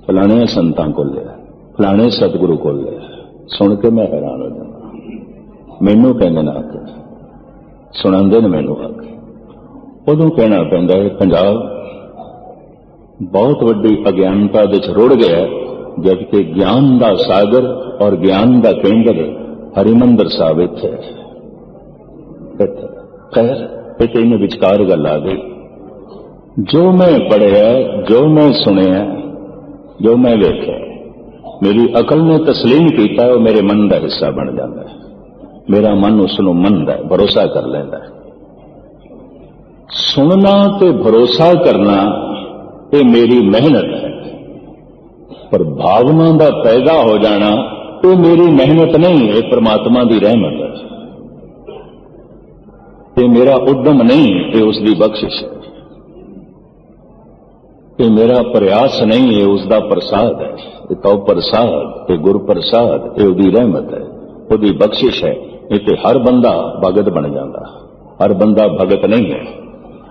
फलाने संतां को लिया, फलाने सतगुरु को लिया। सुन के मैं हैरान हो जाता। मैनू कहने ना आके सुनांदे ने मैनू आके उदों कहना पैंदा है पंजाब बहुत वड्डी अज्ञानता दे च रुड़ गया, जबकि ज्ञान का सागर और ज्ञान का केंद्र हरिमंदर साहिब इत्थे है। खैर इतने इन विचकार गल आ गई। जो मैं पढ़िया, जो मैं सुनिया, जो मैं वेख्या, मेरी अकल ने तस्लीम किया, वो मेरे मन का हिस्सा बन जाता है। मेरा मन उसनों मनदा है, भरोसा कर लेंदा है। सुनना ते भरोसा करना ये मेरी मेहनत है, पर भावना का पैदा हो जाना ये मेरी मेहनत नहीं, ये परमात्मा की रहमत है। ये मेरा उद्यम नहीं, ये उसकी बख्शिश है। ये मेरा प्रयास नहीं, ये उसका प्रसाद है। ये तो प्रसाद, ये गुरु प्रसाद, ये उसकी रहमत है, उसकी बख्शिश है। ये तो हर बंदा भगत बन जाता, हर बंदा भगत नहीं है।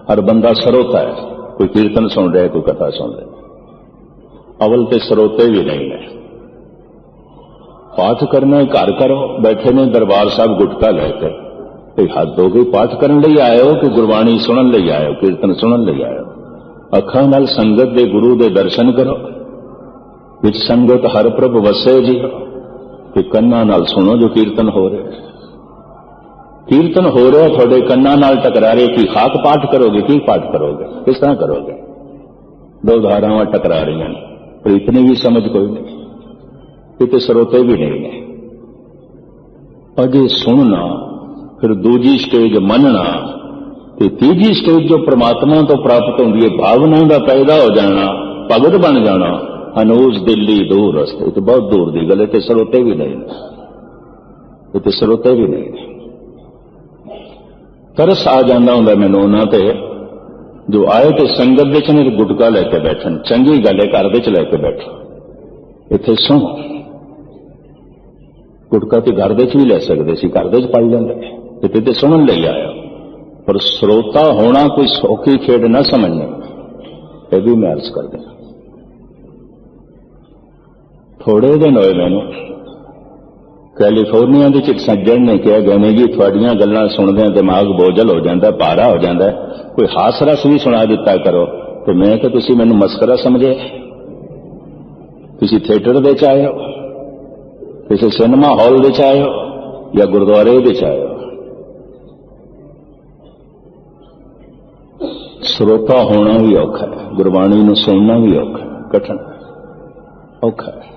हर बंदा सरोता है, कोई कीर्तन सुन रहा है, कोई कथा सुन रहा है। अवल ते सरोते भी नहीं है। पाठ करना घर करो, बैठे ने दरबार साहब गुटका लैके, हद हो गई। पाठ करने लिए आए हो कि गुरबाणी सुनन लिए आए हो, कीर्तन सुनन लिए आए हो? अखां नाल संगत दे गुरु दे दर्शन करो, विच संगत हर प्रभ वसे जी, कि कन्ना नाल सुनो जो कीर्तन हो रहे। कीर्तन हो रहा थोड़े कन्ना नाल टकरा रहे, कि खाक पाठ करोगे, की पाठ करोगे, किस तरह करोगे? दो धारावां टकरा रही हैं, पर इतनी भी समझ कोई नहीं, इतने सरोते भी नहीं है। अजे सुनना, फिर दूजी स्टेज मनना, ते तीजी स्टेज जो परमात्मा तो प्राप्त होती है, भावना का पैदा हो जाना, भगत बन जाना। अनूज दिल्ली दूर रस्ते, तो बहुत दूर की गल, इतने सरोते भी नहीं, इतने सरोते भी नहीं। तरस आ जाता हूं मैनू उन्होंने ते जो आए तो संगत विच ने गुटका लैके बैठन। चंगी गल है, घर विच लैके बैठो, इत्थे सुनो। गुटका तो घर विच भी लै सकते सी, घर विच पढ़ लेंदे, इत्थे सुनन लई आया। पर श्रोता होना कोई सौखी खेड न समझना, यह भी मैं अर्ज कर देना। थोड़े दिन होए मैनू कैलीफोर्निया के एक सज्जन ने कहा, गने जी थोड़ियां गल्लां सुनदे दिमाग बोझल हो जाता, भारा हो जाता है, कोई हास रस भी सुना दिता करो। तो मैं कि तुसीं मैनूं मस्करा समझे? किसी थिएटर दे च आए हो, किसी सिनेमा हॉल दे च आए हो, या गुरुद्वारे दे च आए हो? श्रोता होना भी औखा है, गुरबाणी नूं सुनना भी औखा है, कठिन औखा है।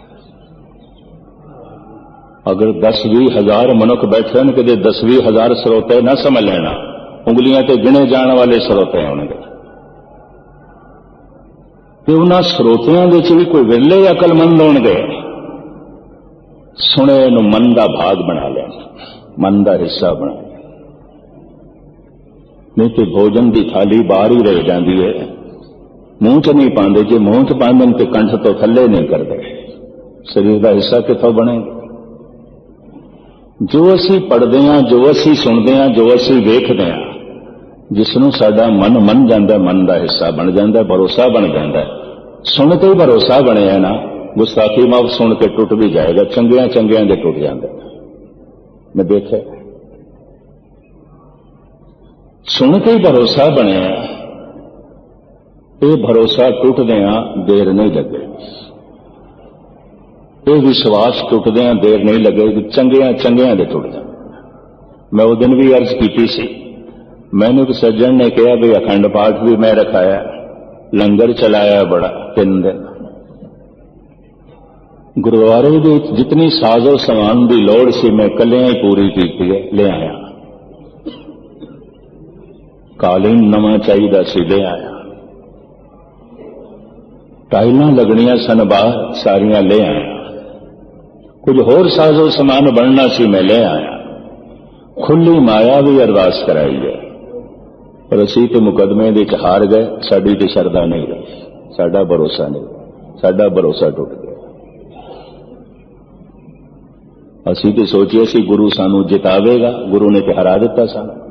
अगर 10-20 हजार मनुख बैठे हैं, कि 10-20 हजार श्रोते न समझ लेना, उंगलियां ते गिने जाने वाले श्रोते होंगे। तो उन्होंने श्रोतियां दे च भी कोई विरले अकलमंद होंगे, सुने नूं मन का भाग बना लेना, मन का हिस्सा बना लेना। नहीं तो भोजन की थाली बाहर ही रह जाती है, मुंह च नहीं पाते। जे मुंह च पाते तो कंठ तो थले नहीं करते, शरीर का हिस्सा कितों बनेगा? जो असी पढ़ते हैं, जो असी सुनते हैं, जो असी वेखते हैं, जिसनों साडा मन मन जाता, मन का हिस्सा बन जाता, भरोसा बन जाता है। सुन के ही भरोसा बनया ना, गुस्ताखी माफ सुन के टुट भी जाएगा, चंगिया चंगिया के टुट जाता। मैं देखा सुन के ही भरोसा बनया, ये भरोसा टुटदिया देर नहीं लगे, ये विश्वास टुटदिया देर नहीं लगेगी, चंगिया चंगिया दे टुट जाए। मैं उस दिन भी अर्ज की सी, मैंने एक सज्जन ने कहा भी अखंड पाठ भी मैं रखाया, लंगर चलाया बड़ा 3 दिन। गुरुद्वारे की जितनी साजो समान की लोड़ सी मैं कलिया ही पूरी की है, ले आया। कालीन नवा चाहिए सी, ले आया। टाइलां लगनियां सन बाहर, सारियां ले आया। कुछ होर साजो समान बनना सी, मैं ले आया। खुली माया भी अरदास कराई है, पर असी तो मुकदमे दे च हार गए। साडी ते शरदा नहीं रही, साडा भरोसा नहीं, साडा भरोसा टुट गया। असी तो सोचिए सी गुरु सानू जितावेगा, गुरु ने तो हरा दिता सानू।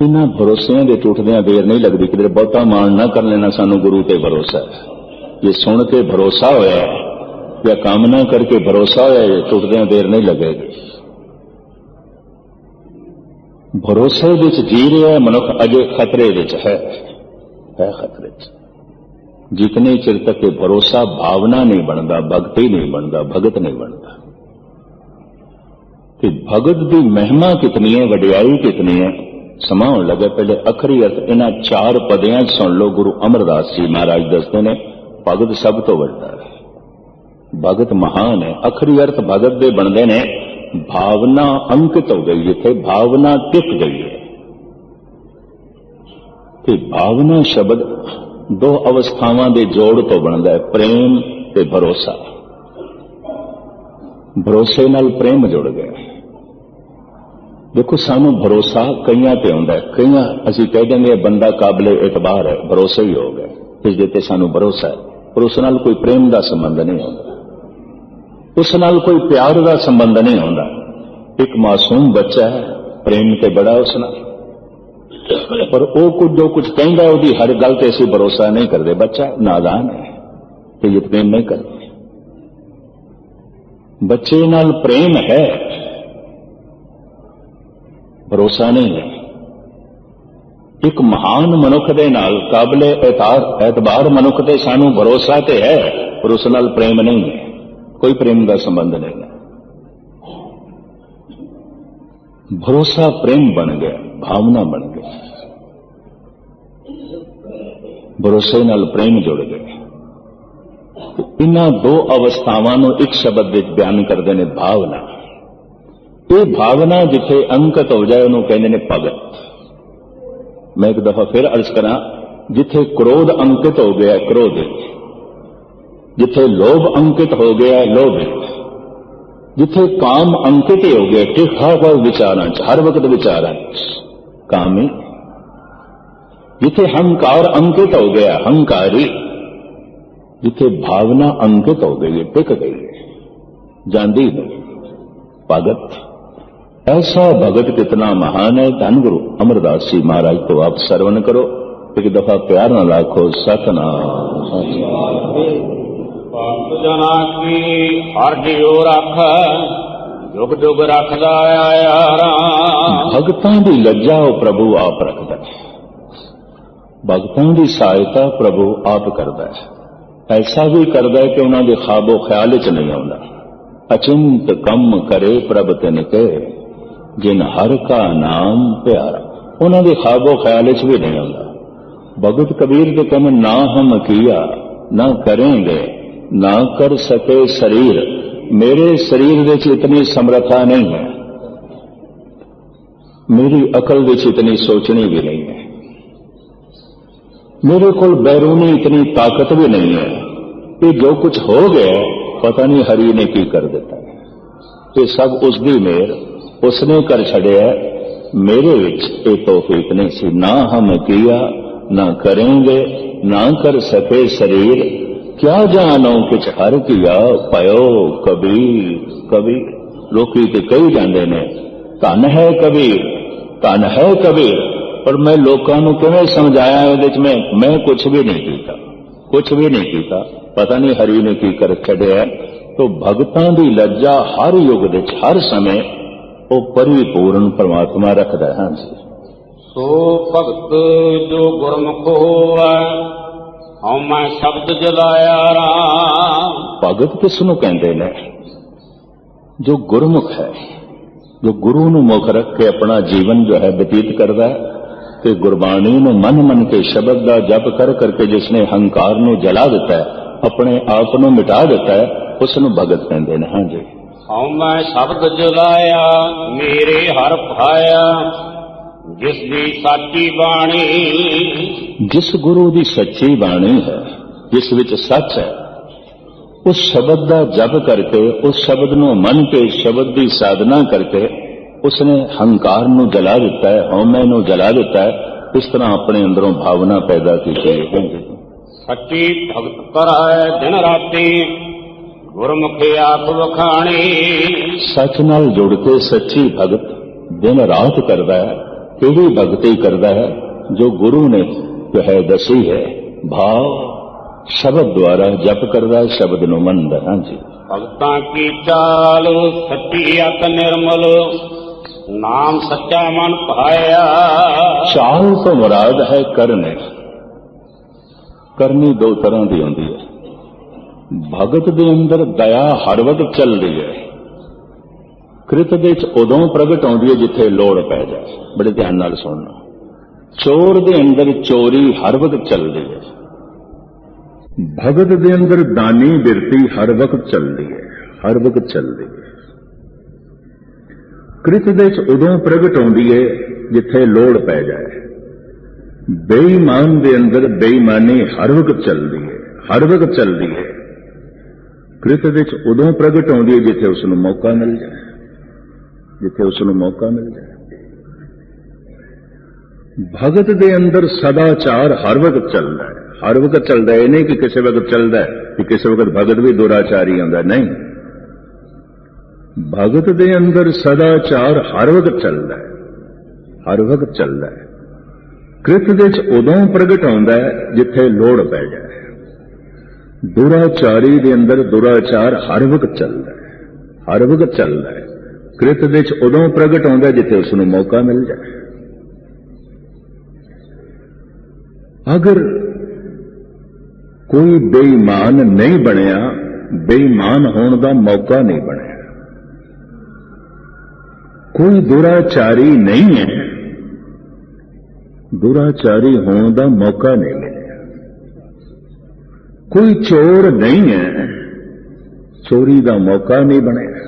इन्हां भरोसिਆਂ ਦੇ ਟੁੱਟਦਿਆਂ ਦੇਰ ਨਹੀਂ ਲੱਗਦੀ। ਕਿਤੇ ਬਹੁਤਾ ਮਾਣ ਨਾ ਕਰ ਲੈਣਾ, ਸਾਨੂੰ ਗੁਰੂ ਤੇ ਭਰੋਸਾ ਹੈ। ये सुन के भरोसा होया या कामना करके भरोसा होया, ये टुटदियां देर नहीं लगेगी। भरोसे विच जी रहा मनुख अजे खतरे विच है खतरे च। जितने चिर तक भरोसा भावना नहीं बनता, भगती नहीं बनता, भगत नहीं बनता। कि भगत की महिमा कितनी है, वडियाई कितनी है, समा होने लगे। पहले अखरी अर्थ इन्हां 4 पदियां सुन लो। गुरु अमरदास जी महाराज दसते ने भगत सब तो वड्डा है, भगत महान है। अखरी अर्थ भगत दे बनते ने भावना अंकित हो गई, जिथे भावना टिक गई है। कि भावना शब्द 2 अवस्थावां दे जोड़ तो बनता है, प्रेम ते भरोसा। भरोसे नाल प्रेम जुड़ गया। देखो सानू भरोसा कईयां ते हुंदा है, कईयां असीं कह देंगे बंदा काबिले एतबार है, भरोसे ही हो गए, इस दे ते सानू भरोसा है। पर उस नाल कोई प्रेम का संबंध नहीं होता, उस नाल कोई प्यार का संबंध नहीं होता। एक मासूम बच्चा है, प्रेम ते बड़ा उस नाल, पर वो कुछ जो कुछ कहता है उसकी हर गल ते असीं भरोसा नहीं करते। बच्चा नादान है तो यकीन नहीं करते। बच्चे नाल प्रेम है, भरोसा नहीं है। एक महान मनुख दे नाल काबिले एतबार मनुख ते सानू भरोसा ते है, पर उस नाल प्रेम नहीं है, कोई प्रेम का संबंध नहीं है। भरोसा प्रेम बन गया, भावना बन गई, भरोसे नाल प्रेम जुड़ गए। इन्हां 2 अवस्थावां नूं एक शब्द विच बयान करदे ने, भावना। ये भावना जिथे अंकित हो जाए उन्होंने कहते हैं भगत। मैं एक दफा फिर अर्ज करा, जिथे क्रोध अंकित हो गया क्रोध, जिथे लोभ अंकित हो गया लोभ, जिथे काम अंकित हो गया ठीक विचारां हर वक्त विचारां कामी, जिथे हंकार अंकित हो गया हंकारी, जिथे भावना अंकित हो गई है टिक गई है जांदी नहीं, भगत। ऐसा भगत कितना महान है। धन गुरु अमरदास जी महाराज को आप श्रवण करो, एक दफा प्यार न लाखो सतनाम। भक्त जना की हर जियो रख, जुग जुग रखदा आया। भगतां दी लज्जा प्रभु आप रखदा है, भगतां दी सहायता प्रभु आप करदा है। ऐसा भी करदा है कि उन्हां दे ख्वाबो ख्याल च नहीं आउंदा। अचिंत कम करे प्रभ तिनके, जिन हर का नाम प्यारा। उन्हां दे ख्वाबो ख्याल च भी नहीं आउंदा। भगत कबीर के कहने, ना हम किया ना करेंगे ना कर सके शरीर, मेरे शरीर विच इतनी समर्था नहीं है, मेरी अकल विच इतनी सोचनी भी नहीं है, मेरे को बैरूनी इतनी ताकत भी नहीं है कि जो कुछ हो गया पता नहीं हरि ने की कर देता है। ये सब उसकी मेहर, उसने कर छड़िया, मेरे विच ये तौफीक नहीं सी। ना हम किया ना करेंगे ना कर सके शरीर, क्या जानो किछ हर किया पयो कबीर। कबीर लोकी ते कही जाते ने धन है कबीर, धन है कबीर, पर मैं लोगों को किवें समझाया मैं कुछ भी नहीं कीता, कुछ भी नहीं कीता, पता नहीं हरि ने की कर छड़िया। तो भगतां दी लज्जा हर युग विच हर समय वो परिपूर्ण परमात्मा रखदा है। हाँ जी, सो भगत जो गुरमुख होवै, हऊँ मैं शब्द जलाया राम। भगत किसनों कहते ने? जो गुरमुख है, जो गुरु नूं मुख रख के अपना जीवन जो है व्यतीत करता है, कि गुरबाणी नूं मन मन के शब्द का जप कर करके जिसने हंकार नूं जला दिता है, अपने आप नूं मिटा दिता है, उसनूं भगत कहते हैं। हाँ जी, हऊँ मैं शब्द जलाया मेरे हर भाया, जिस दी साची बाणी। जिस गुरु दी सच्ची बाणी है, जिस विच सच है, उस शब्द का जप करके, उस शब्द नूं मन के शब्द की साधना करके उसने हंकार नूं जला दिता है, हौमे नूं जला दिता है। इस तरह अपने अंदरों भावना पैदा की है। सच्ची भगत कराए दिन राती, गुरमुखी आख वखाणी। सच नाल जुड़ के सच्ची भगत दिन रात करता है, यही भक्ति करता है जो गुरु ने जो है दसी है। भाव शब्द द्वारा जप करता है, शब्द नु मनदा। हाँ जी। भगतां की चाल सच्ची अत निर्मल, नाम सच्चा मन पाया। चाल तो मुराद है करने। करनी दो तरह की होती है। भगत दे अंदर दया हर वक्त चल रही है। कृत दे उदों प्रगट आउंदी है जिथे लोड़ पै जाए। बड़े ध्यान नाल सुनना। चोर दे अंदर चोरी हर वक्त चल रही है। भगत दे अंदर दानी बिरती हर वक्त चल रही है, हर वक्त चल रही है। कृत दे उदों प्रगट आउंदी है जिथे लोड़ पै जाए। बेईमान दे अंदर बेईमानी हर वक्त चल रही है, हर वक्त चल रही है। कृत दे उदों प्रगट आउंदी है जिथे उसनूं मौका मिल जाए, जिथे उसनूं मौका मिल जाए। भगत दे अंदर सदाचार हर वक्त चलता है, हर वक्त चलता है। नहीं कि किसी वक्त चलता है कि किसी वक्त भगत भी दुराचारी आंदा, नहीं। भगत दे अंदर सदाचार हर वक्त चलता है, हर वक्त चलता है। कृत दे उदों प्रगट आउंदा है जिथे लोड़ पै जाए। दुराचारी दे अंदर दुराचार हर वक्त चलता है, हर वक्त चलता है। कृत दे उदों प्रगट आउंदा है जिथे उसनूं मौका मिल जाए। अगर कोई बेईमान नहीं बनया, बेईमान होने का मौका नहीं बनया। कोई दुराचारी नहीं है, दुराचारी होने का मौका नहीं मिला। कोई चोर नहीं है, चोरी का मौका नहीं बनया।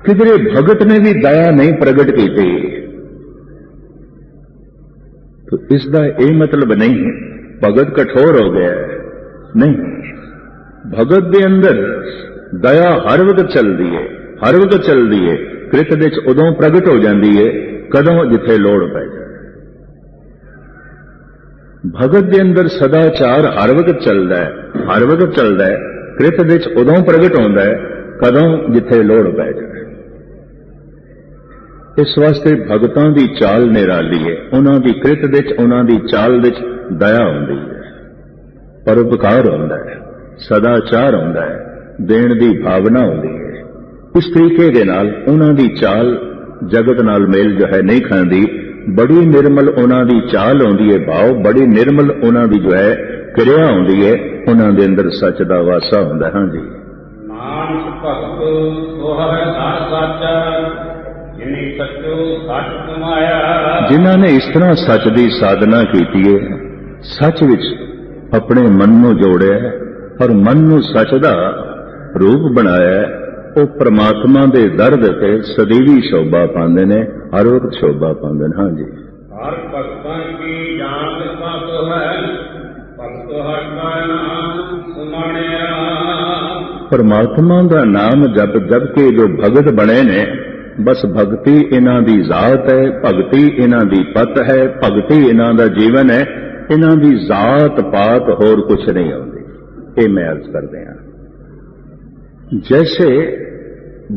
किधरे भगत ने भी दया नहीं प्रगट की थी। तो इसका यह मतलब नहीं है भगत कठोर हो गया है, नहीं। भगत के अंदर दया हर वक्त चल रही है, हर वक्त चल रही है। कृत दे उदों प्रगट हो जाती है कदों जिथे लोड़ पै जाए। भगत के अंदर सदाचार हर वक्त चलता है, हर वक्त चलता है। कृत दे उदों प्रगट होता है कदों जिथे लोड़ पै जाए। इस वास्ते भगतां दी चाल निराली है। उन्हां दी कृत विच, उन्हां दी चाल विच दया हुंदी है, परोपकार हुंदा है, सदाचार हुंदा है, देण दी भावना हुंदी है। इस तरीके दे नाल उन्हां दी चाल जगत नाल मेल जो है नहीं खांदी। बड़ी निर्मल उन्हां दी चाल हुंदी है, भाव बड़ी निर्मल उन्हां दी जो है क्रिया हुंदी है। उन्हां दे अंदर सच दा वासा हुंदा है। हाँ जी। नानक भगत सोहै हर सच, जिन्होंने इस तरह सच की साधना की है, सच विच अपने मन को जोड़िया और मन को सच का रूप बनाया, वो परमात्मा के दर्द से सदैवी शोभा पाते ने, हर वक्त शोभा पाते। हाँ जी। हर भक्तां की जान सत है, भगत हर का नाम सुनाणिया। परमात्मा का नाम जप जप के जो भगत बने ने, बस भगती इन्हां दी जात है, भगती इन्हां दी पत है, भगती इन्हां दा जीवन है। इन्हां दी जात पात होर कुछ नहीं आउंदी। ये मैं अर्ज करदे हां। जैसे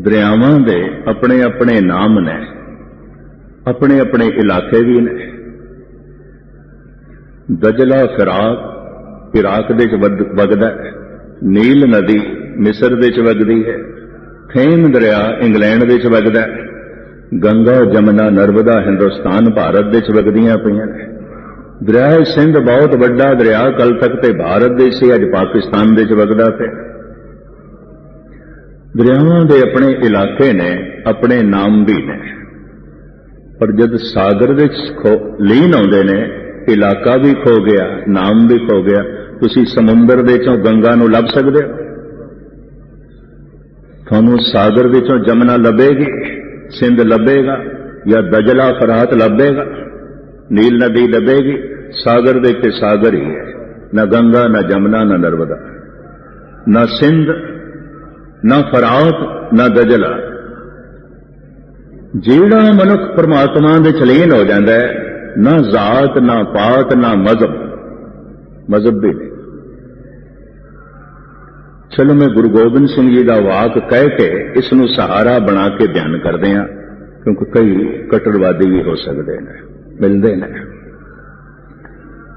दरियावां दे अपने अपने नाम ने, अपने अपने इलाके भी ने। दजला फिराक इराक दे वगदा है, नील नदी मिस्र दे वगदी है, थेम दरिया इंग्लैंड दे वगदा है, गंगा जमुना नर्मदा हिंदुस्तान भारत दे वगदियां पईयां ने। दरिया सिंध बहुत बड़ा दरिया, कल तक ते भारत दे सी, अज पाकिस्तान दे वगदा पे। दरियावां दे अपने इलाके ने, अपने नाम भी ने। पर जद सागर दे लीन आउंदे ने, इलाका भी खो गया, नाम भी खो गया। तुसी समुंदर दे चों गंगा नूं लभ सकदे हो? थानू सागर विचों जमुना लभेगी, सिंध लभेगा, या दजला फरात लभेगा, नील नदी लभेगी? सागर दे के सागर ही है, न गंगा, न जमुना, न नर्मदा, न सिंध, न फरात, न दजला। जेड़ा मनुख परमात्मा दे चलीन हो जाता है, न जात, न पात, न मजहब, मजहब भी नहीं। चलो मैं गुरु गोबिंद सिंह जी का वाक कह के इसनों सहारा बना के बयान करदे हां। क्योंकि कई कट्टरवादी भी हो सकते हैं, मिलते हैं।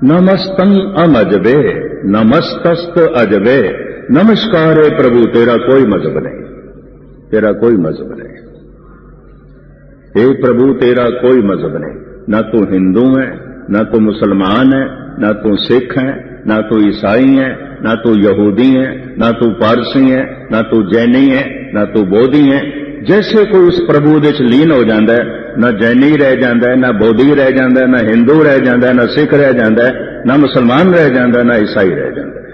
नमस्तं अमजबे नमस्तस्त अजबे, नमस्कार है प्रभु तेरा कोई मजहब नहीं, तेरा कोई मजहब नहीं। हे प्रभु तेरा कोई मजहब नहीं, ना तू हिंदू है, ना तू मुसलमान है, ना तू सिख है, ना तू ईसाई है, ना तू यहूदी है, ना तू पारसी है, ना तू जैनी है, ना तू बोधी है। जैसे कोई उस प्रभु दे च लीन हो जाता है, ना जैनी रह जाता है, ना बोधी रह जाता है, ना हिंदू रह जाता है, ना सिख रह जाता है, ना मुसलमान रह जाता है, ना ईसाई रह जाता है।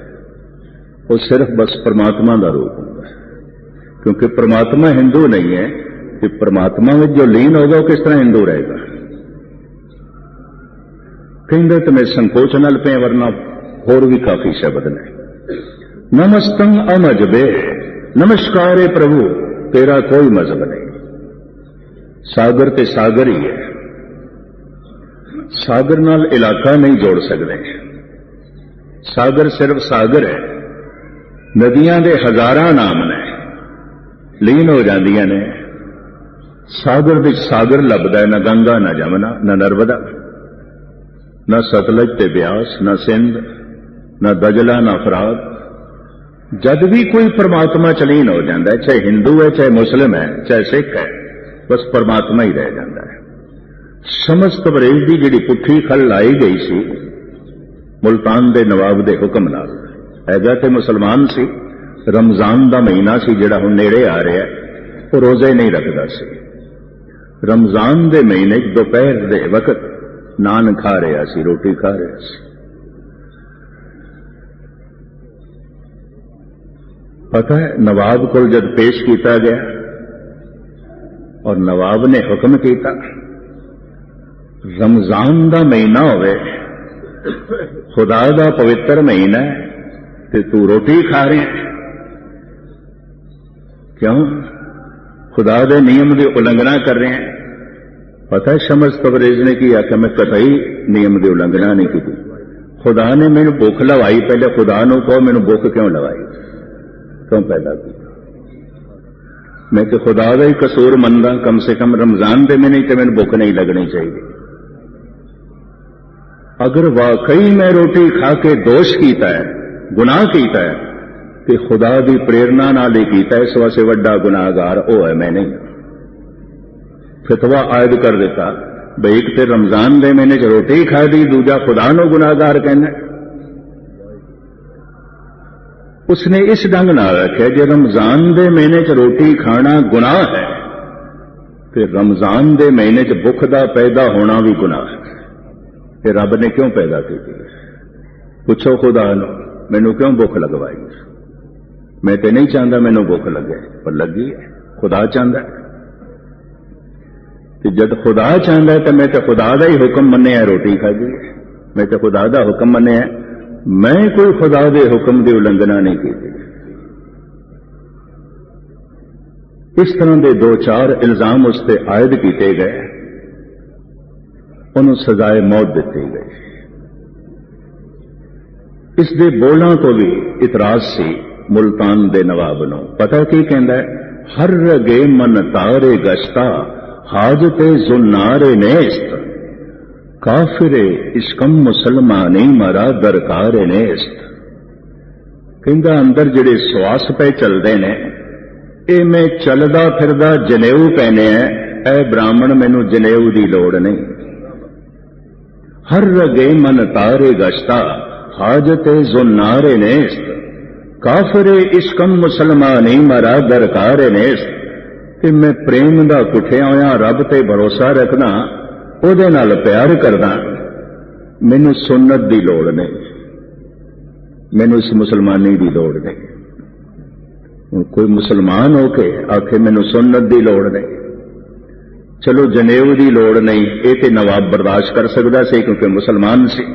वो सिर्फ बस परमात्मा का रूप होता है, क्योंकि परमात्मा हिंदू नहीं है कि परमात्मा में जो लीन होगा वो किस तरह हिंदू रहेगा। कहते तो मैं संकोच नाल पे, वरना होर भी काफी शब्द ने। नमस्तं अमजबे, नमस्कार है प्रभु तेरा कोई मजहब नहीं। सागर ते सागर ही है, सागर नाल इलाका नहीं जोड़ सकते। सागर सिर्फ सागर है। नदियां दे हजारां नाम ने, लीन हो जांदियां ने। सागर विच सागर लभदा है, न गंगा, न जमुना, न नर्मदा, न सतलज ते ब्यास, न सिंध, न दजला, न फरात। जद भी कोई परमात्मा च लीन हो जाता है, चाहे हिंदू है, चाहे मुस्लिम है, चाहे सिख है, बस परमात्मा ही रह जाता है। समस्त अंग्रेज की जिहड़ी पुट्ठी खल लाई गई सी मुल्तान दे नवाब दे हुक्म नाल, हैगा ते मुसलमान सी। रमजान दा महीना सी जिहड़ा हुण नेड़े आ रहा है, वो रोजे नहीं रखदा सी। रमजान दे महीने दोपहर दे वक्त नान खा रहा सी, रोटी खा रहा सी। पता है नवाब को जब पेश किया गया और नवाब ने हुक्म किया, रमजान का महीना होवे, खुदा का पवित्र महीना है, ते तू रोटी खा रहे हैं क्यों? खुदा के नियम की उल्लंघना कर रहे हैं। पता है शमस तबरेज ने की आख्या, मैं कतई नियम की उल्लंघना नहीं की। खुदा ने मैनू भुख लवाई, पहले खुदा नू कहो मैनू भुख क्यों लवाई, क्यों पैदा की? मैं तो खुदा का ही कसूर मनदा, कम से कम रमजान दे महीने तो मैंने भुख नहीं लगनी चाहिए। अगर वाकई मैं रोटी खा के दोष कीता है, गुनाह कीता है, तो खुदा की प्रेरणा नाल ही कीता है। इस वास्ते वड्डा गुनाहगार वो है, मैं नहीं। फतवा आयद कर दिता भाई एक तो रमजान दे महीने च रोटी खा दी, दूजा खुदा नू गुनाहगार कहना। उसने इस ढंग नाल रखा, जो रमजान दे महीने च रोटी खाना गुनाह है, तो रमजान दे महीने च भुख दा पैदा होना भी गुनाह है। कि रब ने क्यों पैदा की? पूछो खुदा नू, मैनू क्यों भुख लगवाई? मैं तो नहीं चाहता मैनू भुख लगे, पर लगी है। खुदा चाहता है, कि जब खुदा चाहता है तो मैं तो खुदा का ही हुक्म मन्ने रोटी खाई। मैं तो खुदा का हुक्म मन्ने, मैं कोई खुदा के हुक्म की उल्लंघना नहीं की। इस तरह के दो चार इल्जाम उस पर आयद किए गए, उन्होंने सजाए मौत दी गई। इस दे बोलों तो भी इतराज सी मुल्तान दे नवाब नूं। पता की कहंदा है, हर रगे मन तारे गश्ता हाजते जुन्नारे नेस्त, काफिरे इश्कम मुसलमानी मरा दरकारे नेस्त। कहंदा अंदर जिहड़े श्वास पे चलते ने, ये मैं चलदा फिरदा जनेऊ पहने है, ऐ ब्राह्मण मैनू जनेऊ की लोड़ नहीं। हर रगे मन तारे गश्ता हाजते जुन्नारे नेस्त, काफिरे इश्कम मुसलमानी मरा दरकारे नेस्त। कि मैं प्रेम दा कुठिया होया रब ते भरोसा रखना, ओदे नाल प्यार करदा, मैनू सुन्नत दी लोड़ नहीं, मैनू इस मुसलमानी दी लोड़ नहीं। कोई मुसलमान होके आखे मैनू सुन्नत दी लोड़ नहीं, चलो जनेऊ दी लोड़ नहीं, ये तो नवाब बर्दाश्त कर सकता सी क्योंकि मुसलमान सी।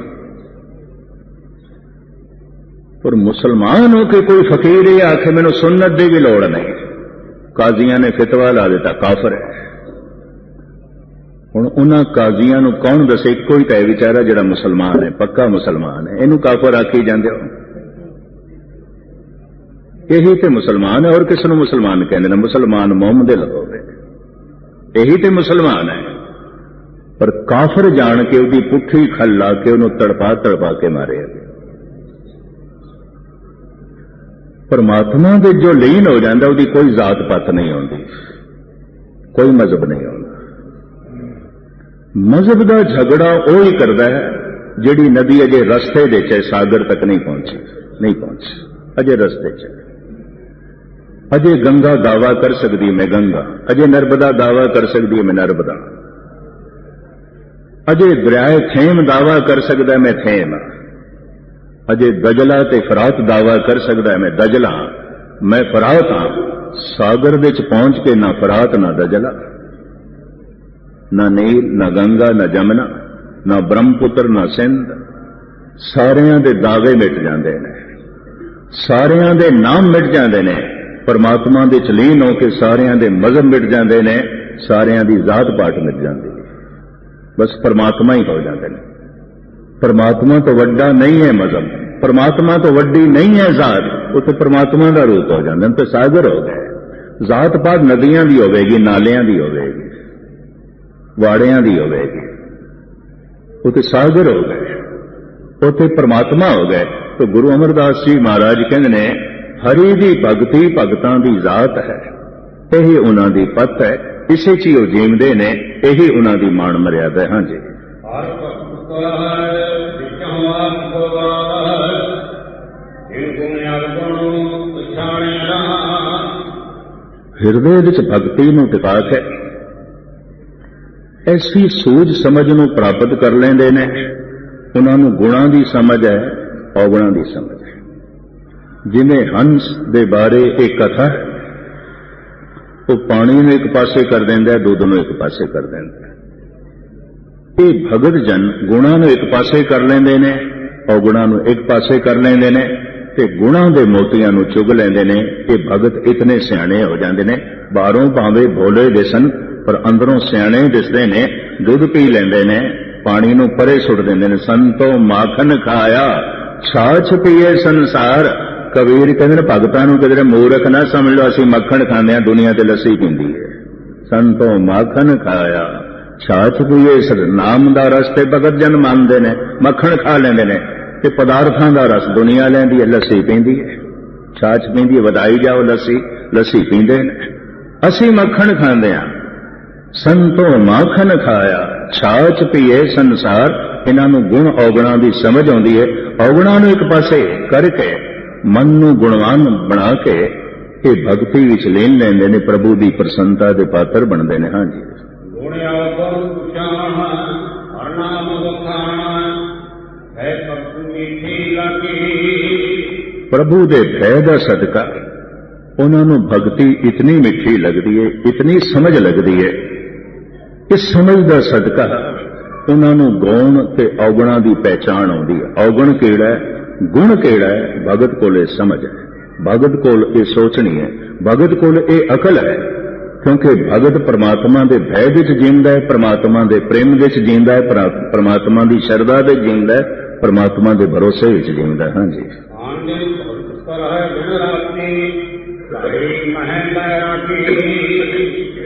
पर मुसलमान होके कोई फकीर ये आखे मैनू सुन्नत दी भी लोड़ नहीं, काजियां ने फितवा ला दिता काफर है। हुण उन्हां काजियां नूं कौन दसे? कोई तो है बेचारा जिहड़ा मुसलमान है, पक्का मुसलमान है, इहनूं काफर आखी जांदे हो। यही तो मुसलमान है, और किस नूं मुसलमान कहंदे ने? मुसलमान मोहम्मद लहोवे, यही तो मुसलमान है। पर काफर जान के उसकी पुट्ठी खल ला के उन्होंने तड़पा तड़पा के मारे। परमात्मा के जो लीन हो जाता उसकी कोई जात पात नहीं आती, कोई मजहब नहीं आता। मजहब का झगड़ा वो ही करता है जिहड़ी नदी अजे रस्ते दे च सागर तक नहीं पहुंची, अजे रस्ते च। अजे गंगा दावा कर सकती मैं गंगा, अजे नर्मदा दावा कर सकती मैं नर्मदा, अजे दरियाए थेम दावा कर सकता मैं थेम, अजे दजला ते फरात दावा कर सकता है मैं दजला, मैं फरात हाँ। सागर दे च पहुंच के ना फरात ना दजला, ना नील ना गंगा ना जमुना ना ब्रह्मपुत्र ना सिंध, सारियां दे दावे मिट जाते हैं, सारियां दे नाम मिट जाते हैं। परमात्मा दे लीन होकर सारियां दे मजहब मिट जाते हैं, सारियां दी जात पात मिट जाती है, बस परमात्मा ही हो जाते हैं। परमात्मा तो वड्डा नहीं है मजहब, परमात्मा तो वड्डी नहीं है जात, वो तो परमात्मा का रूप हो जाते हैं, तो सागर हो गए। जात पात नदियां दी होगी, नालियां दी होगी, वाड़ियां दी होगी, वो तो सागर हो गए, वो तो परमात्मा हो गए। तो गुरु अमरदास जी महाराज कहते ने हरि दी भगती भगतां दी जात है, यही उन्हां दी पत है, इसे ची वो जीवदे ने, यही उन्हां दी मान मर्यादा है। हाँ जी, हृदय विच भगती नूं टिका के ऐसी सूझ समझ नूं प्राप्त कर लेंदे ने। उन्हां नूं गुणां दी समझ है, अवगुणां दी समझ है। जिवें हंस दे बारे एक कथा है, वो पानी नूं एक पासे कर देंदा है, दूध नूं एक पासे कर देंदा है। ये भगत जन गुणां नूं एक पासे कर लेंदे ने, अवगुणां नूं एक पासे कर लेंदे ने, ते गुणां दे मोतियां नूं चुग लेंदे ने। ये भगत इतने सियाणे हो जांदे ने, बाहरों भावें भोले दिसन पर अंदरों सियाणे दिसदे ने। दुध पी लेंदे ने, पानी नूं परे सुट देंदे ने। संतो माखन खाया छाछ पीए संसार। कबीर कहंदे ने भगतां नूं किधरे मूर्ख ना समझ लो, असीं मक्खण खांदे हां, दुनिया ते लस्सी पींदी है। संतो माखन खाया छाछ पीए, नाम दा रस ते भगत जन मानदे ने, मक्खण खा लेंदे ने, ते पदार्थां दा रस दुनिया लैंदी है, लस्सी पींदी है, छाछ पींदी है, वधाई जाओ लस्सी पींदे ने। असीं मक्खण खांदे हां। संतो माखन खाया छाछ पीए संसार। इन्हां नूं गुण अवगुणां दी समझ आउंदी है। अवगुणां नूं एक पासे करके मन नूं गुणवान बना के ये भगती विच लीन लैंदे ने, प्रभु दी प्रसन्नता दे पात्र बनदे ने। हाँ जी, प्रभु दे भय दा सदका उन्हां नूं भगती इतनी मिठी लगदी है, इतनी समझ लगदी है। इस समझ दा सदका उन्हां नूं गुण ते अवगुणां दी पहचान आउंदी है। अवगुण किहड़ा है, गुण किहड़ा है, भगत कोल समझ है, भगत कोल ये सोचनी है, भगत कोल ये अकल है। क्योंकि भगत परमात्मा दे भय विच जींदा है, परमात्मा दे प्रेम विच जींदा है, परमात्मा दी शरधा विच जींदा है, परमात्मा दे भरोसे विच जींदा है। हाँ जी,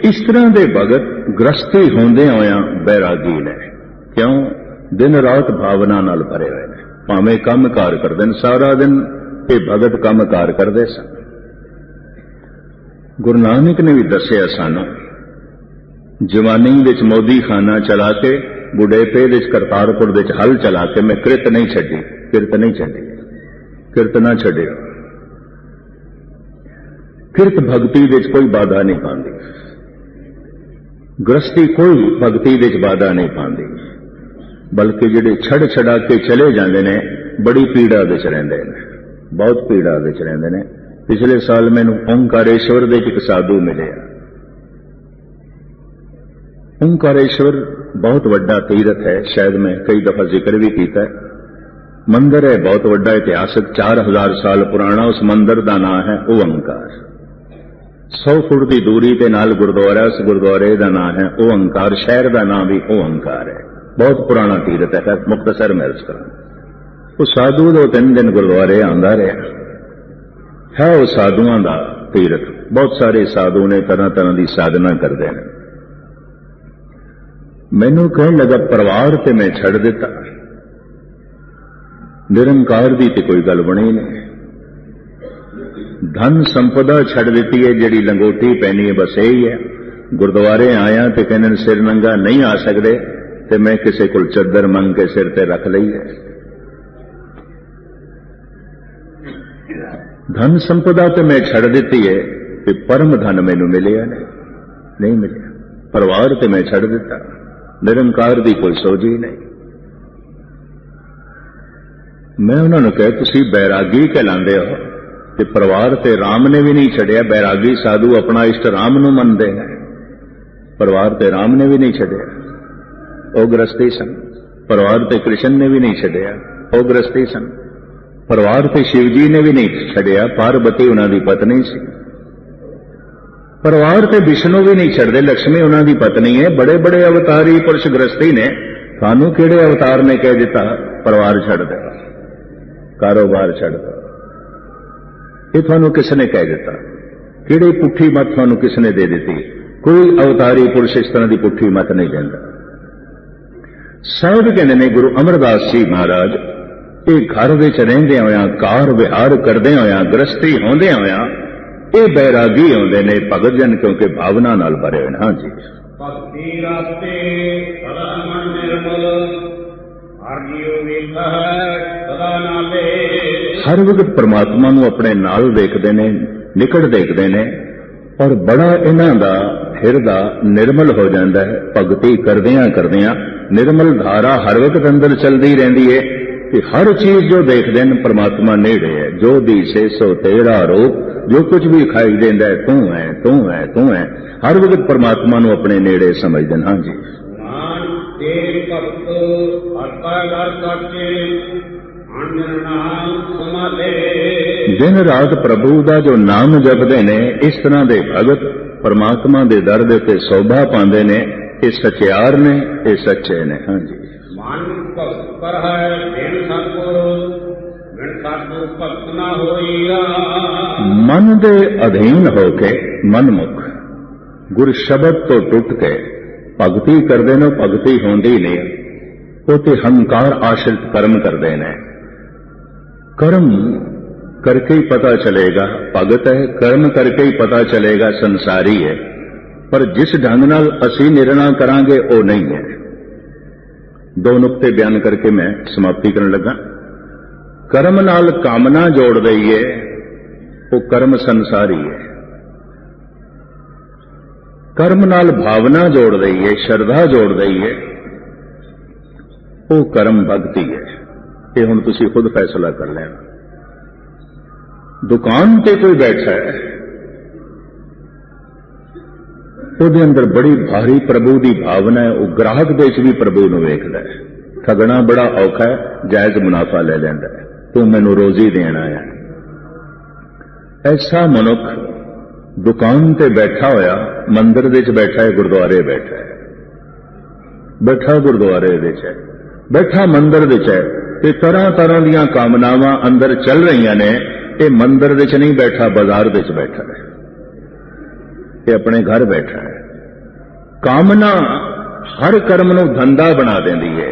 इस तरह के भगत गृहस्थी होंदे होया बैरागी ने। क्यों? दिन रात भावना नाल भरे हुए ने, भावें काम कार करदे ने, सारा दिन ये भगत काम कार करदे सन। गुरु नानक ने भी दसिया सानू, जवानी विच मोदी खाना चला के, बुढ़ेपे विच करतारपुर विच हल चला के मैं किरत नहीं छड्डी, किरत नहीं छड्डी, किरत ना छड्डियो। किरत भगती विच कोई बाधा नहीं पाती, गृहस्थी कोई भगती विच बाधा नहीं पाती, बल्कि जिहड़े छड़ छड़ा के चले जाते हैं बड़ी पीड़ा विच रहिंदे ने, बहुत पीड़ा विच रहिंदे ने। पिछले साल मैनूं ओंकारेश्वर दे एक साधु मिले। ओंकारेश्वर बहुत वड्डा तीरथ है, शायद मैं कई दफा जिक्र भी किया है। मंदिर है बहुत वड्डा, इतिहासक 4000 साल पुराना। उस मंदिर का नाम है ओंकार। 100 फुट की दूरी के नाल गुरुद्वारा, उस गुरुद्वारे का नाम है ओंकार। शहर का नाम भी ओंकार है, बहुत पुराना तीरथ है। मुख्तसर में अर्ज करा, वो साधु 2-3 दिन गुरुद्वारे आंदा रहा है। वो साधुओं का तीरथ, बहुत सारे साधु ने तरह तरह की साधना करते हैं। मैनू कहन लगा परिवार ते मैं छड़ दिता, निरंकार दी ते कोई गल बनी नहीं। धन संपदा छड़ दी है, जिहड़ी लंगोटी पैनी है बस यही है। गुरुद्वारे आया तो कहने सिर नंगा नहीं आ सकते, तो मैं किसी को चद्दर मंग के सिर ते रख ली है। धन संपदा तो मैं छड़ दी है, कि परम धन मैनू मिलिया नहीं मिलिया। परिवार तो मैं छड़ दिता, निरंकार दी कोई सोच ही नहीं। मैं उन्होंने कहा तुसी बैरागी कहलांदे हो, ते परिवार ते राम ने भी नहीं छड़िया। बैरागी साधु अपना इष्ट राम नू मनदे हैं, परिवार ते राम ने भी नहीं छड़िया, वो गृहस्थी सन। परिवार ते कृष्ण ने भी नहीं छड़िया, वो गृहस्थी सन। परिवार ते शिव जी ने भी नहीं छड़िया, पार्वती उन्हां दी पत्नी सी। परिवार ते विष्णु भी नहीं छड़दे, लक्ष्मी उन्हां दी पत्नी है। बड़े बड़े अवतारी पुरुष गृहस्थी ने, थानू किहड़े अवतार ने कह दिता परिवार छड़ दे, कारोबार छड़ दो? ये थानू किसने कह दिता? किहड़ी पुट्ठी मत थानू किसने दे दी? कोई अवतारी पुरुष इस तरह की पुट्ठी मत नहीं देता। साहब कहते ने गुरु अमरदास जी महाराज, ये घर विच रहिंदे होया, कार विहार करदे होया, गृहस्थी होंदे होया, ये बैरागी होंदे ने भगत जन, क्योंकि भावना नाल भरे होए। हाँ जी, भक्ति रास्ते सदा मन निर्मल, हर जीव वेखै सदा नाले। हर वक्त परमात्मा नू अपने नाल देखते ने, निकट देखते ने, और बड़ा इन्हां दा हिरदा निर्मल हो जाता है। भगती करदियां करदियां निर्मल धारा हर वक्त अंदर चलती रहती है कि हर चीज जो देखते हैं परमात्मा नेड़े है। जो दिसे सो तेरा रूप, जो कुछ भी खाई देंदा है तू है तू है तू है, हर वक्त परमात्मा नू अपने नेड़े समझते हैं। हाँ जी, तेरे भक्त हरता घर सच्चे, अंजन नाम समाले। दिन रात प्रभु का जो नाम जपते ने, इस तरह के भगत परमात्मा के दर दे ते शोभा पाते ने। ये सचियार ने, ये सच्चे ने। हाँ जी, मन भक्त पर है बिन सतगुरु, बिन सतगुरु भक्त ना होईगा। मन दे अधीन होके मनमुख गुर शब्द तो टुट के भगती करते ने, भगती होंदी नहीं। वो ते हंकार आश्रित कर्म करते ने। कर्म करके ही पता चलेगा भगत है, कर्म करके ही पता चलेगा संसारी है। पर जिस ढंग नाल असी निर्णय करांगे वो नहीं है। दो नुक्ते बयान करके मैं समाप्ति करने लगा। कर्म नाल कामना जोड़ दईए, वो कर्म संसारी है। कर्म नाल भावना जोड़ दईए, श्रद्धा जोड़ दईए, वो कर्म भक्ति है। ये हुण तुसीं खुद फैसला कर लेना। दुकान ते कोई बैठा है, ਉਹਦੇ अंदर बड़ी भारी प्रभु की भावना है। वो ग्राहक दे भी प्रभु नूं वेखदा है। ठगना बड़ा औखा है, जायज मुनाफा ले लैंदा है। तू मैनूं रोजी देना है। ऐसा मनुख दुकान ते बैठा होया, मंदिर दे च बैठा है, गुरुद्वारे बैठा है, बैठा गुरुद्वारे दे च है, बैठा मंदिर दे च है, ते तरह तरह दीयां कामनावां अंदर चल रही ने। ये मंदिर दे च नहीं बैठा, बाजार दे च बैठा है, ये अपने घर बैठा है। कामना हर कर्म नूं धंधा बना देंदी है,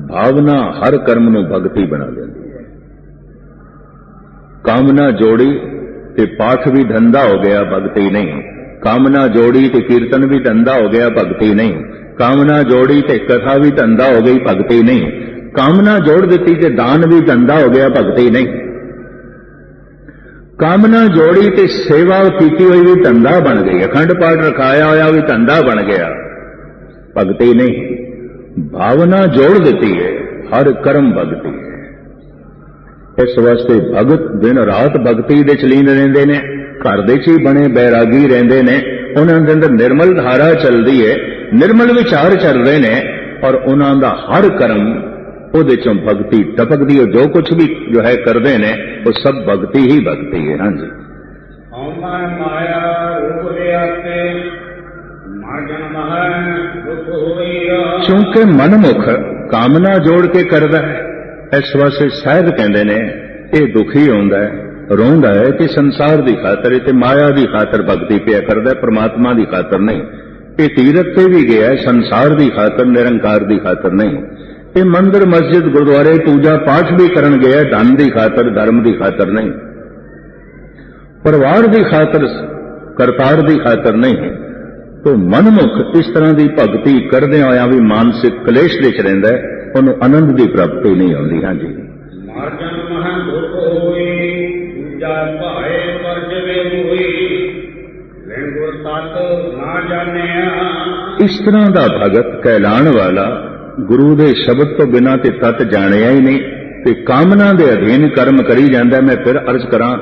भावना हर कर्म नूं भगती बना देंदी है। कामना जोड़ी ते पाठ भी धंधा हो गया, भगती नहीं। कामना जोड़ी ते कीर्तन भी धंधा हो गया, भगती नहीं। कामना जोड़ी ते कथा भी धंधा हो गई, भगती नहीं। कामना जोड़ दी ते दान भी धंधा हो गया, भगती नहीं। कामना जोड़ी ते सेवा की हुई भी धंधा बन गई। अखंड पाठ रखाया होया भी धंधा बन गया, भगती नहीं। भावना जोड़ देती है, हर कर्म भगती है। इस वास्ते भगत दिन रात भगती दे लीन रहिंदे ने, घर दे च ही बने बैरागी रहिंदे ने। उन्हां दे अंदर निर्मल धारा चलदी है, निर्मल विचार चल रहे ने, और उन्हां दा हर कर्म ਉਹਦੇ ਚੋਂ भगती टपकदी है। जो कुछ भी जो है करते ने वो सब भगती ही भगती है। हाँ जी, माया रूप ले आते मर जन्म है दुख होइया। चूंकि मनमुख कामना जोड़ के करता है, इस वास्ते शायद कहते ने ये दुखी होंदा है, रोंदा है कि संसार की खातर ते माया की खातर भगती पिया करता है, परमात्मा की खातर नहीं। ਇਹ ਤੀਰਥ ਤੇ ਵੀ ਗਿਆ ਸੰਸਾਰ ਦੀ ਖਾਤਰ, ਨਿਰੰਕਾਰ ਦੀ ਖਾਤਰ ਨਹੀਂ। ਇਹ ਮੰਦਿਰ ਮਸਜਿਦ ਗੁਰਦੁਆਰੇ ਪੂਜਾ ਪਾਠ ਵੀ ਕਰਨ ਗਿਆ ਧਨ ਦੀ ਖਾਤਰ, ਧਰਮ ਦੀ ਖਾਤਰ ਨਹੀਂ, ਪਰਿਵਾਰ ਦੀ ਖਾਤਰ, ਕਰਤਾਰ ਦੀ ਖਾਤਰ ਨਹੀਂ। ਤੋ ਮਨਮੁਖ ਇਸ ਤਰ੍ਹਾਂ ਦੀ ਭਗਤੀ ਕਰਦੇ ਹੋਇਆ ਵੀ ਮਾਨਸਿਕ ਕਲੇਸ਼ ਵਿੱਚ ਰਹਿੰਦਾ ਹੈ, ਉਹਨੂੰ ਆਨੰਦ ਦੀ ਪ੍ਰਾਪਤੀ ਨਹੀਂ ਆਉਂਦੀ। ਹਾਂਜੀ, ਮਰ ਜਨਮ ਹੈ ਦੁਖ ਹੋਈ, ਦੂਜਾ ਭਾਏ ਪਰ ਜਵੇ ਹੋਈ, ਲੈਣ ਗੁਰ ਤਤ ਨਾ ਜਾਣਿਆ। ਇਸ ਤਰ੍ਹਾਂ ਦਾ ਭਗਤ ਕਹਿਲਾਣ ਵਾਲਾ ਗੁਰੂ ਦੇ ਸ਼ਬਦ ਤੋਂ ਬਿਨਾਂ ਤੇ ਤਤ ਜਾਣਿਆ ਹੀ ਨਹੀਂ, ਤੇ ਕਾਮਨਾ ਦੇ ਅਧੀਨ ਕਰਮ ਕਰੀ ਜਾਂਦਾ। ਮੈਂ ਫਿਰ ਅਰਜ਼ ਕਰਾਂ,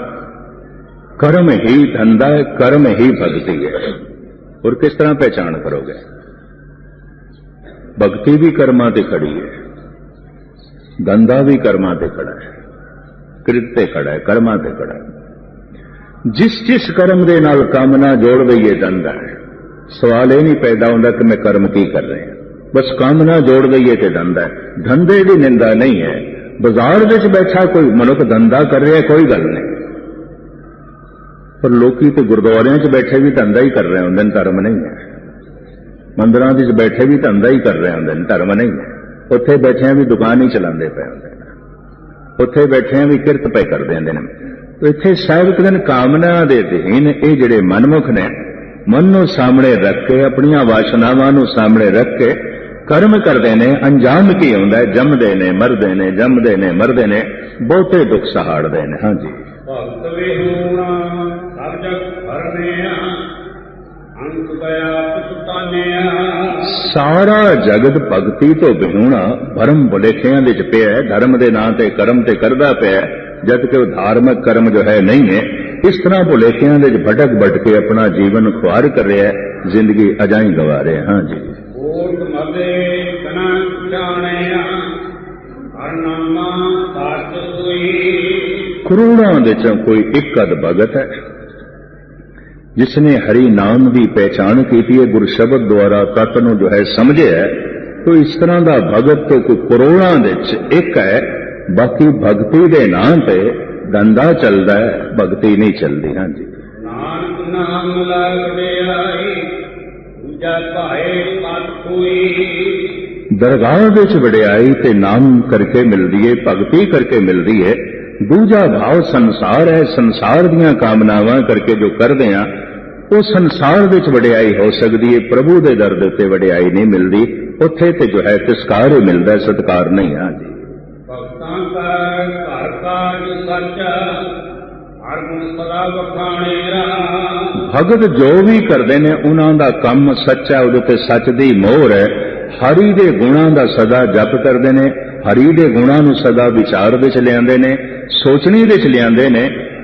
ਕਰਮ ਹੀ ਧੰਦਾ ਹੈ, ਕਰਮ ਹੀ ਭਗਤੀ ਹੈ। और किस तरह पहचान करोगे? भक्ति भी कर्मां ते खड़ी है, धंधा भी कर्मां ते खड़ा है, कृत ते खड़ा है, कर्मां ते खड़ा है। जिस जिस कर्म दे नाल कामना जोड़ दईए धंधा है। सवाल यह नहीं पैदा होता कि मैं कर्म की कर रहे हैं, बस कामना जोड़ दईए ते धंधा है। धंधे की निंदा नहीं है। बाजार विच बैठा कोई मनुख धंधा कर रहा है, कोई गल नहीं, पर लोकी तो गुरुद्वारियां च बैठे भी धंधा ही कर रहे होंगे, धर्म नहीं है। मंदिरां च बैठे भी धंधा ही कर रहे होंगे, धर्म नहीं है। उत्थे बैठे भी दुकान ही चलाते पे होंगे, उत्थे बैठे भी किरत पे करते हैं। तो इत्थे सब दिन कामना दे अधीन ये जिहड़े मनमुख ने मन नूं सामने रख के, अपनियां वासनावां नूं सामने रख के कर्म करते हैं। अंजाम की हुंदा है? जमदे ने मरदे ने, जमदे ने मरदे ने, बहुते दुख सहाड़दे ने। हाँ जी, भगत विहूणा सब जग भरनिया, अंत गया पछतानिया। सारा जगत भगती तो विहूणा भरम भुलेखियां विच पिया है, धर्म के नां ते कर्म ते करदा पिया है, जबकि धार्मिक कर्म जो है नहीं है। इस तरह भुलेखियां विच भटक भटके अपना जीवन खुआर कर रहा है, जिंदगी अजाई गवा रहे हैं। हाँ जी, कोट मदे कना जानिया, हर नामा साच सोई। करोड़ों दे चों कोई एक अद भगत है जिसने हरि नाम की पहचान की है, गुरु शब्द द्वारा तत्व नूं जो है समझे है। तो इस तरह का भगत तो कोई करोड़ों दे च एक है, बाकी भक्ति के नाम पे धंधा चलता है, भक्ति नहीं चलती। हाँ जी, नानक नाम लागदे आई, दूजा भाए पत कोई। दरगाह विच वडियाई ते नाम करके मिलती है, भगती करके मिलती है। दूजा भाव संसार है, संसार दियां कामनावां करके जो करदे आ, वो संसार विच वडियाई हो सकती है, प्रभु दे दर दे उत्ते वडियाई नहीं मिलती। उत्थे ते जो है तिरस्कार ही मिलता है, सत्कार नहीं। हाँ जी, भक्तां का घर काज सच, हर गुण सदा बखाणे राम। भगत जो भी करते हैं उन्हां दा काम सच्चा है, उहदे ते सच दी मोहर है। हरि दे गुणां दा सदा जप करते हैं, हरि दे गुणां नूं सदा विचार विच लिआंदे ने, सोचनी विच लिआंदे ने।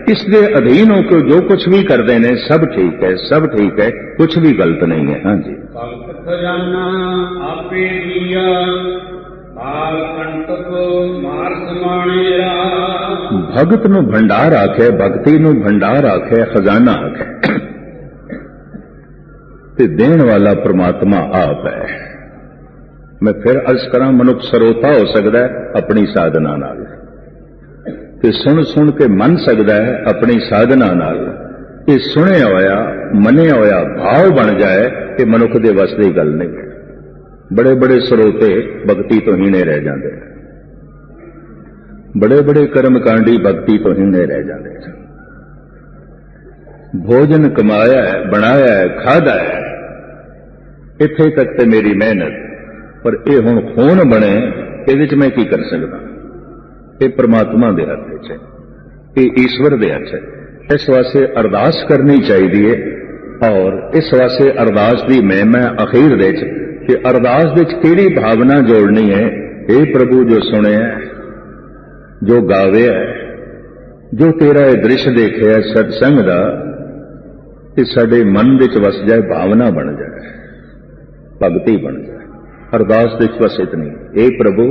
इस दे अधीन होकर जो कुछ भी करते हैं सब ठीक है, सब ठीक है, कुछ भी गलत नहीं है। हाँ जी, भगत खजाना आपे दिया, बाल कंटक मार समाणे राम। भगत नूं भंडार आखे, भक्ति नूं भंडार आखे, खजाना आखे, ते देण वाला परमात्मा आप है। मैं फिर अर्ज करा, मनुख सरोता हो सकता है अपनी साधना नाल, ते सुन सुन के मन सकता है अपनी साधना नाल। ये सुने होया मने होया भाव बन जाए कि मनुख दे वस दी गल नहीं है। बड़े बड़े सरोते भक्ति तो हीने रह जाते हैं, बड़े बड़े कर्मकांडी भक्ति तो हीने रह जाते हैं। भोजन कमाया है, बनाया है, खादा है, इत्थे तक ते मेरी मेहनत, पर यह हुण खून बने, ये मैं की कर सकता? ये परमात्मा दे हथ है, ये ईश्वर दे हथ है। इस वास्ते अरदास करनी चाहिए, और इस वास्ते अरदास की महिमा अखीर दे कि अरदास दे केड़ी भावना जोड़नी है। हे प्रभु, जो सुने जो गावे है, जो तेरा ये दृश्य देखे है सत्संग का, कि साडे मन विच वस जाए, भावना बन जाए, भगती बन जाए। अरदास दे बस इतनी, हे प्रभु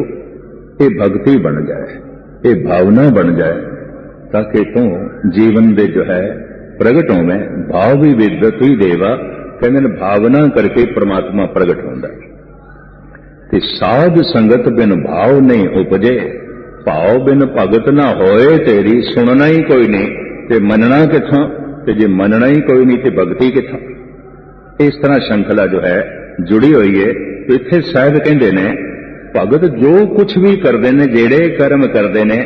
ये भक्ति बन जाए, ये भावना बन जाए, ताकि तू जीवन दे जो है प्रगट होवे। भाव भी विद्वत ही देवा, कहते भावना करके परमात्मा प्रगट होता है। कि साध संगत बिन भाव नहीं उपजे, भाव बिन भगत ना होए तेरी। सुनना ही कोई नहीं ते मनना किथों, ते जे मनना ही कोई नहीं ते भगती किथों। इस तरह श्रृंखला जो है जुड़ी हुई है। तो इत्थे साहिब कहते ने भगत जो कुछ भी करते ने, जेड़े कर्म करते ने,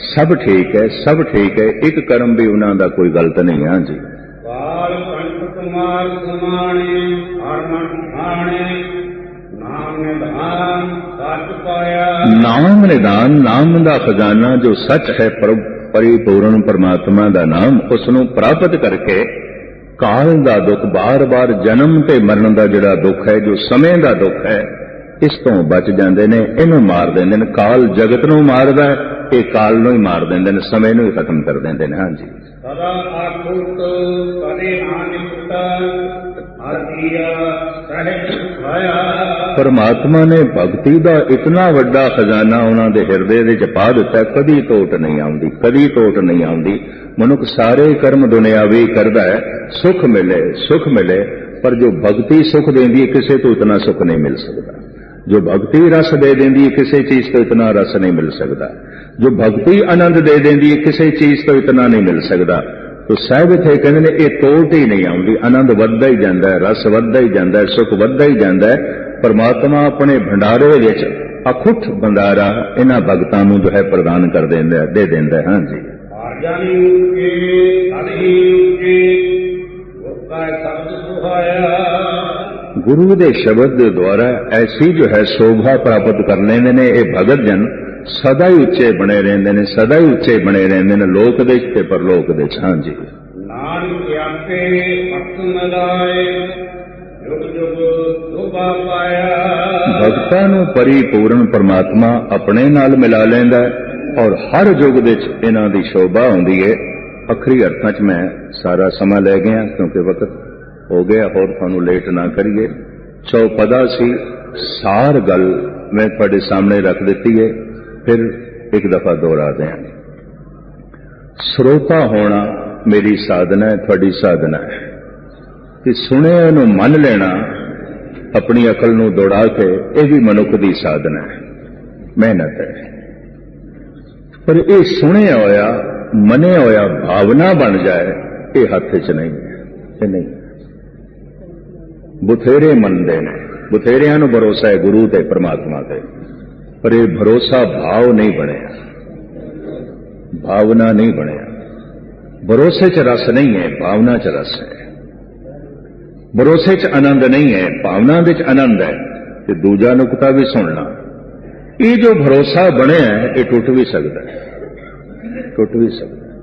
सब ठीक है, सब ठीक है, एक कर्म भी उन्हों का कोई गलत नहीं है। हाँ जी, काल कंठ कुमार समाने हरमन ठाणे नाम निधान सच पाया। नाम निदान, नाम का खजाना जो सच है, परिपूर्ण परमात्मा का नाम, उसनों प्राप्त करके काल का दुख, बार बार जन्म ते मरण का जिहड़ा दुख है, जो समय का दुख है, इस तो बच जाते ने, इनू मार देंदे ने। काल जगत नू मारदा है, ये काल नू ही मार देंदे ने, समय नू ही खत्म कर देंदे ने। हाँ जी, सदा आकुत कदे नानिकट आदिया सहज सुखाया। परमात्मा ने भगती का इतना वड्डा खजाना उन्होंने हिरदे विच पा दिता, कदी टोट नहीं आउंदी, कदी टोट नहीं आउंदी। मनुख सारे कर्म दुनियावी करदा है, सुख मिले, सुख मिले, पर जो भगती सुख देंदी है, किसी तो इतना सुख नहीं मिल सकता। जो भक्ति रस दे देंदी है, किसी चीज तो इतना रस नहीं मिल सकता। जो भक्ति आनंद दे देंदी है, किसी चीज तो इतना नहीं मिल सकता। तो साहिब इत्थे कहंदे ने ये टोट ही नहीं आउंदी, आनंद वधदा ही जांदा है, रस वधदा ही जांदा है, सुख वधदा ही जांदा है। परमात्मा अपने भंडारे विच अखुट भंडारा इन्हां भगतां नूं जो है प्रदान कर देंदा है, दे देंदा है। हाँ जी, आर्जनी ऊंचे अधि ऊंचे गुरका शब्द सुहाया। गुरु दे शब्द दे द्वारा ऐसी जो है शोभा प्राप्त कर लेंदे ने ये भगत जन, सदा ही उच्चे बने रहंदे ने, सदा ही उच्चे बने रहंदे ने, लोक दे ते परलोक दे। हाँ जी, नानक आपे भक्त मिलाए जुग जुग शोभा पाया। भगतां नूं परिपूर्ण परमात्मा अपने नाल मिला लैंदा है और हर युग दे विच इन्हां दी शोभा हुंदी है। अखरी अर्थां च मैं सारा समा लै गया क्योंकि वक्त हो गया, होर तुहानूं लेट ना करिए। चौपदा सी सार गल मैं तुहाडे सामने रख दित्ती है, फिर एक दफा दोहरा देंगे। श्रोता होना मेरी साधना है, तुहाडी साधना है कि सुनिया नूं मन लेना, अपनी अकल नूं दौड़ा के, यह भी मनुख की साधना है, मेहनत है। पर यह सुनिया होया, मनिया होया भावना बन जाए, ये हथ च नहीं है, ये नहीं। बथेरे मनते ने, बथेरिया नूं भरोसा है गुरु ते परमात्मा ते, पर यह भरोसा भाव नहीं बनया, भावना नहीं बनया। भरोसे च रस नहीं है, भावना च रस है। भरोसे च आनंद नहीं है, भावना दे च आनंद है। ते दूजा नुकता भी सुनना, ये जो भरोसा बने है ये टुट भी सकता है, टुट भी सकता है।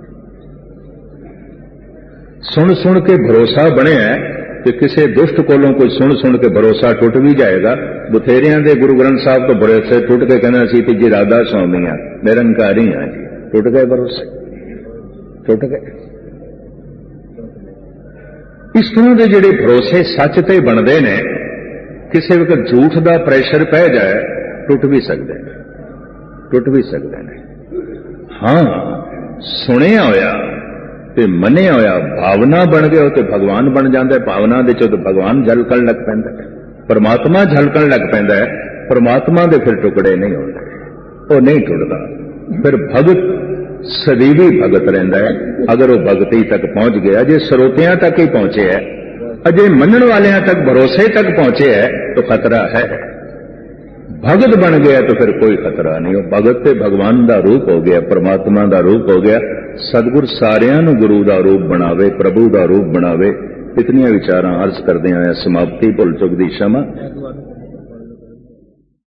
सुन सुन के भरोसा बने है कि किसी दुष्ट कोलों कोई सुन सुन के भरोसा टुट भी जाएगा। बथेरिया के गुरु ग्रंथ साहब तो भरोसे टुट के कहना सी तीजी राधा सौंदी हाँ, निरंकारी हाँ जी, टुट गए भरोसे, टुट गए। इस तरह के जिहड़े भरोसे सच ते बनते हैं, किसी वक्त झूठ का प्रेशर पै जाए टुट भी सकते हैं, टुट भी सकते हैं। हाँ, सुनिया होया ते मनिया होया भावना बन गया तो भगवान बन जाता है। भावना दे चो तो भगवान झलकण लग पैंदा है, परमात्मा झलकण लग पैंदा है। परमात्मा दे फिर टुकड़े नहीं होते, वो नहीं टुटता। फिर भगत सदैवी भगत रहिंदा है। अगर वो भगती तक पहुंच गया, जे स्रोतियां तक ही पहुंचे है, अजे मनण वालियां तक, भरोसे तक पहुंचे है, तो खतरा है। भगत बन गया तो फिर कोई खतरा नहीं। वो भगत ते भगवान का रूप हो गया, परमात्मा का रूप हो गया। सतगुर सारियां नूं गुरु का रूप बनावे, प्रभु का रूप बनावे। इतनियां विचारां अर्ज करदे आया समाप्ति भुल चुक दी क्षमा।